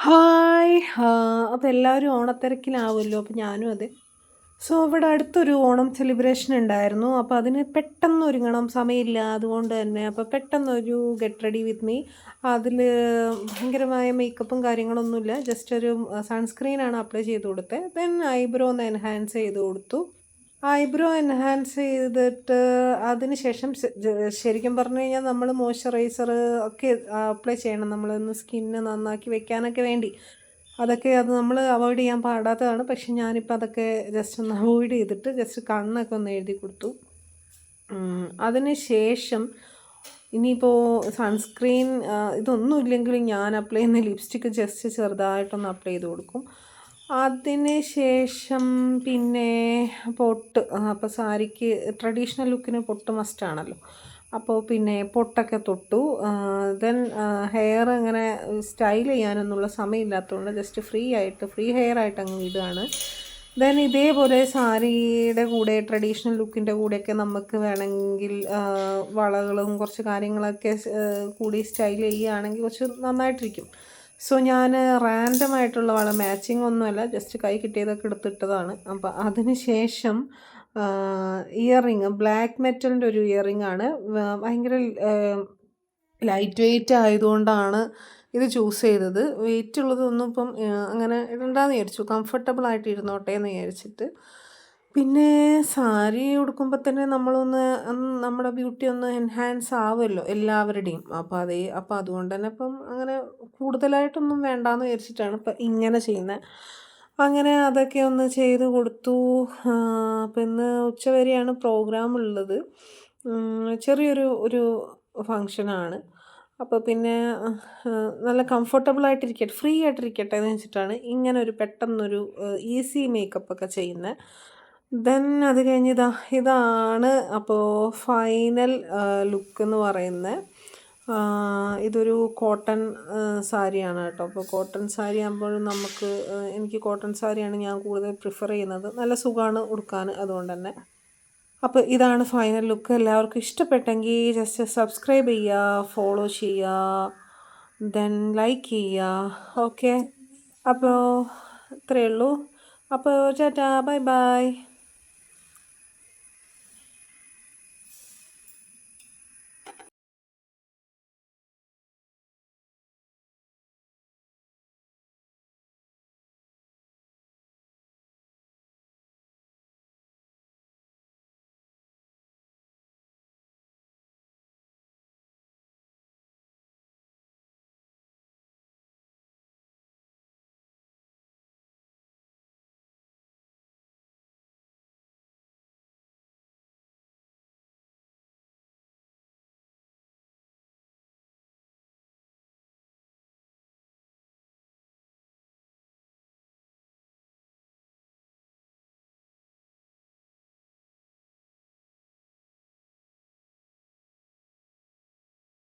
Hi! അപ്പോൾ എല്ലാവരും ഓണത്തിരക്കിലാവുമല്ലോ. അപ്പോൾ ഞാനും അതെ. സോ ഇവിടെ അടുത്തൊരു ഓണം സെലിബ്രേഷൻ ഉണ്ടായിരുന്നു. അപ്പോൾ അതിന് പെട്ടെന്ന് ഒരുങ്ങണം, സമയമില്ല. അതുകൊണ്ട് തന്നെ അപ്പോൾ പെട്ടെന്നൊരു ഗെറ്റ് റെഡി വിത്ത് മീ. അതിൽ ഭയങ്കരമായ മേക്കപ്പും കാര്യങ്ങളൊന്നുമില്ല. ജസ്റ്റ് ഒരു സൺസ്ക്രീനാണ് അപ്ലൈ ചെയ്ത് കൊടുത്തത്. ദെൻ ഐബ്രോ ഒന്ന് എൻഹാൻസ് ചെയ്ത് കൊടുത്തു. ഐബ്രോ എൻഹാൻസ് ചെയ്തിട്ട് അതിന് ശേഷം ശരിക്കും പറഞ്ഞു കഴിഞ്ഞാൽ നമ്മൾ മോയ്സ്ചറൈസർ ഒക്കെ അപ്ലൈ ചെയ്യണം. നമ്മളൊന്ന് സ്കിന്ന് നന്നാക്കി വെക്കാനൊക്കെ വേണ്ടി. അതൊക്കെ അത് നമ്മൾ അവോയ്ഡ് ചെയ്യാൻ പാടാത്തതാണ്. പക്ഷെ ഞാനിപ്പോൾ അതൊക്കെ ജസ്റ്റ് ഒന്ന് അവോയ്ഡ് ചെയ്തിട്ട് ജസ്റ്റ് കണ്ണൊക്കെ ഒന്ന് എഴുതി കൊടുത്തു. അതിന് ശേഷം ഇനിയിപ്പോൾ സൺസ്ക്രീൻ ഇതൊന്നും ഇല്ലെങ്കിലും ഞാൻ അപ്ലൈ ചെയ്യുന്ന ലിപ്സ്റ്റിക്ക് ജസ്റ്റ് ചെറുതായിട്ടൊന്ന് അപ്ലൈ ചെയ്ത് കൊടുക്കും. അതിന് ശേഷം പിന്നെ പൊട്ട്, അപ്പോൾ സാരിക്ക് ട്രഡീഷണൽ ലുക്കിന് പൊട്ട് മസ്റ്റാണല്ലോ. അപ്പോൾ പിന്നെ പൊട്ടൊക്കെ തൊട്ടു. ദെൻ ഹെയർ അങ്ങനെ സ്റ്റൈൽ ചെയ്യാനൊന്നുള്ള സമയമില്ലാത്തതുകൊണ്ട് ജസ്റ്റ് ഫ്രീ ഹെയർ ആയിട്ട് അങ്ങ് വിടുകയാണ്. ദെൻ ഇതേപോലെ സാരിയുടെ കൂടെ ട്രഡീഷണൽ ലുക്കിൻ്റെ കൂടെയൊക്കെ നമുക്ക് വേണമെങ്കിൽ വളകളും കുറച്ച് കാര്യങ്ങളൊക്കെ കൂടി സ്റ്റൈൽ ചെയ്യുകയാണെങ്കിൽ കുറച്ച് നന്നായിട്ടിരിക്കും. സോ ഞാൻ റാൻഡം ആയിട്ടുള്ള വള മാച്ചിങ് ഒന്നുമല്ല, ജസ്റ്റ് കൈ കിട്ടിയതൊക്കെ എടുത്തിട്ടതാണ്. അപ്പോൾ അതിന് ശേഷം ഇയറിങ് ബ്ലാക്ക് മെറ്റലിൻ്റെ ഒരു ഇയറിങ് ആണ്. ഭയങ്കര ലൈറ്റ് വെയ്റ്റ് ആയതുകൊണ്ടാണ് ഇത് ചൂസ് ചെയ്തത്. വെയിറ്റ് ഉള്ളതൊന്നും ഇപ്പം അങ്ങനെ ഇടണ്ടെന്ന് വിചാരിച്ചു, കംഫർട്ടബിൾ ആയിട്ട് ഇരുന്നോട്ടെ എന്ന് വിചാരിച്ചിട്ട്. പിന്നെ സാരി ഉടുക്കുമ്പോൾ തന്നെ നമ്മളൊന്ന് നമ്മുടെ ബ്യൂട്ടി ഒന്ന് എൻഹാൻസ് ആവുമല്ലോ എല്ലാവരുടെയും. അപ്പോൾ അതുകൊണ്ട് തന്നെ ഇപ്പം അങ്ങനെ കൂടുതലായിട്ടൊന്നും വേണ്ടാന്ന് വിചാരിച്ചിട്ടാണ് ഇപ്പം ഇങ്ങനെ ചെയ്യുന്നത്. അങ്ങനെ അതൊക്കെ ഒന്ന് ചെയ്ത് കൊടുത്തു. അപ്പം ഇന്ന് ഉച്ചവരെയാണ് പ്രോഗ്രാം ഉള്ളത്. ചെറിയൊരു ഫങ്ഷനാണ്. അപ്പോൾ പിന്നെ നല്ല കംഫർട്ടബിളായിട്ടിരിക്കട്ടെ, ഫ്രീ ആയിട്ടിരിക്കട്ടെ എന്ന് വെച്ചിട്ടാണ് ഇങ്ങനെ ഒരു പെട്ടെന്നൊരു ഈസി മേക്കപ്പൊക്കെ ചെയ്യുന്നത്. ദെൻ അത് കഴിഞ്ഞ് ഇതാണ് അപ്പോൾ ഫൈനൽ ലുക്ക് എന്ന് പറയുന്നത്. ഇതൊരു കോട്ടൺ സാരിയാണ് കേട്ടോ. അപ്പോൾ കോട്ടൺ സാരി ആകുമ്പോൾ എനിക്ക് കോട്ടൺ സാരിയാണ് ഞാൻ കൂടുതൽ പ്രിഫർ ചെയ്യുന്നത്. നല്ല സുഖമാണ് ഉടുക്കാൻ, അതുകൊണ്ട് തന്നെ. അപ്പോൾ ഇതാണ് ഫൈനൽ ലുക്ക്. എല്ലാവർക്കും ഇഷ്ടപ്പെട്ടെങ്കിൽ ജസ്റ്റ് സബ്സ്ക്രൈബ് ചെയ്യുക, ഫോളോ ചെയ്യുക, ദെൻ ലൈക്ക് ചെയ്യുക. ഓക്കെ, അപ്പോൾ ഇത്രയേ ഉള്ളൂ. അപ്പോൾ ടാറ്റാ, ബൈ ബൈ.